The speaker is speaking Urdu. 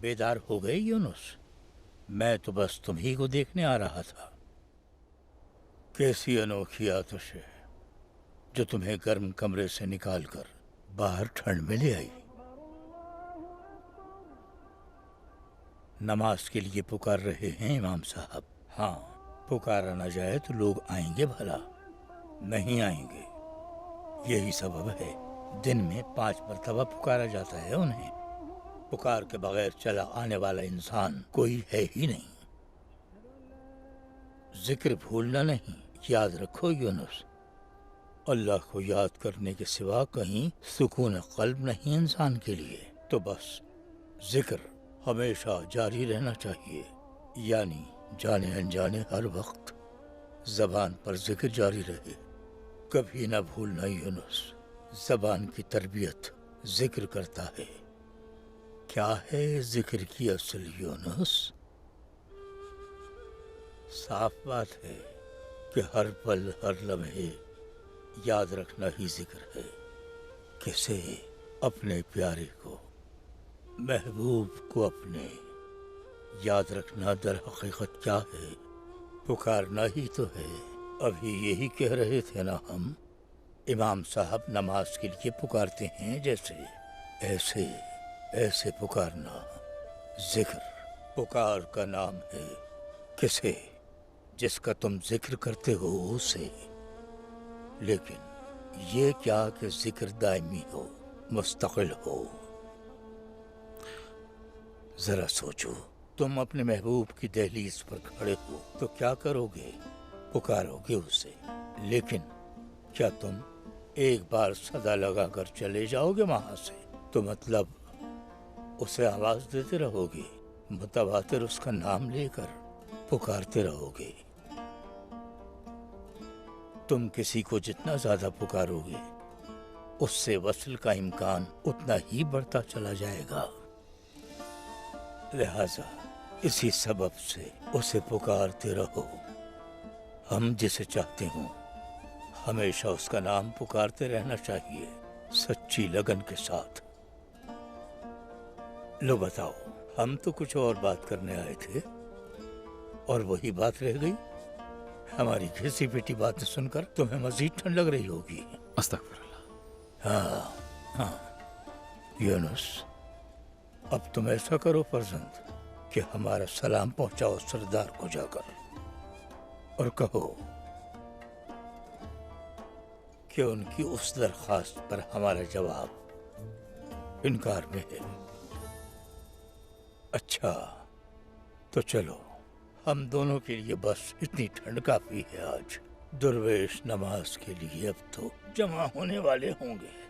بیدار ہو گئے یونس؟ میں تو بس تمہیں کو دیکھنے آ رہا تھا۔ کیسی انوکھی آتش ہے جو تمہیں گرم کمرے سے نکال کر باہر ٹھنڈ میں لے آئی۔ نماز کے لیے پکار رہے ہیں امام صاحب؟ ہاں، پکارا نہ جائے تو لوگ آئیں گے بھلا؟ نہیں آئیں گے، یہی سبب ہے دن میں 5 مرتبہ پکارا جاتا ہے انہیں۔ پکار کے بغیر چلا آنے والا انسان کوئی ہے ہی نہیں۔ ذکر بھولنا نہیں، یاد رکھو یونس، اللہ کو یاد کرنے کے سوا کہیں سکون قلب نہیں انسان کے لیے۔ تو بس ذکر ہمیشہ جاری رہنا چاہیے، یعنی جانے انجانے ہر وقت زبان پر ذکر جاری رہے، کبھی نہ بھولنا یونس۔ زبان کی تربیت ذکر کرتا ہے۔ کیا ہے ذکر کی اصل یونس؟ صاف بات ہے کہ ہر پل ہر لمحے یاد رکھنا ہی ذکر ہے۔ کسے؟ اپنے پیارے کو، محبوب کو اپنے۔ یاد رکھنا در حقیقت کیا ہے؟ پکارنا ہی تو ہے۔ ابھی یہی کہہ رہے تھے نا ہم، امام صاحب نماز کے لیے پکارتے ہیں جیسے، ایسے ایسے پکارنا ذکر۔ پکار کا نام ہے کسے؟ جس کا تم ذکر کرتے ہو اسے۔ لیکن یہ کیا کہ ذکر دائمی ہو، مستقل ہو۔ ذرا سوچو، تم اپنے محبوب کی دہلیز پر کھڑے ہو تو کیا کرو گے؟ پکارو گے اسے۔ لیکن کیا تم ایک بار صدا لگا کر چلے جاؤ گے وہاں سے تو مطلب اسے آواز دیتے رہو گے، متواتر اس کا نام لے کر پکارتے رہو گے۔ تم کسی کو جتنا زیادہ پکارو گے اس سے وصل کا امکان اتنا ہی بڑھتا چلا جائے گا۔ لہذا اسی سبب سے اسے پکارتے رہو۔ ہم جسے چاہتے ہوں ہمیشہ اس کا نام پکارتے رہنا چاہیے، سچی لگن کے ساتھ۔ لو بتاؤ، ہم تو کچھ اور بات کرنے آئے تھے اور وہی بات رہ گئی۔ ہماری گھسی پیٹی باتیں سن کر تمہیں مزید ٹھنڈ لگ رہی ہوگی۔ استغفر اللہ۔ ہاں یونس، اب تم ایسا کرو فرزند کہ ہمارا سلام پہنچاؤ سردار کو جا کر، اور کہو کہ ان کی اس درخواست پر ہمارا جواب انکار میں ہے۔ اچھا تو چلو، ہم دونوں کے لیے بس اتنی ٹھنڈ کافی ہے آج۔ درویش نماز کے لیے اب تو جمع ہونے والے ہوں گے۔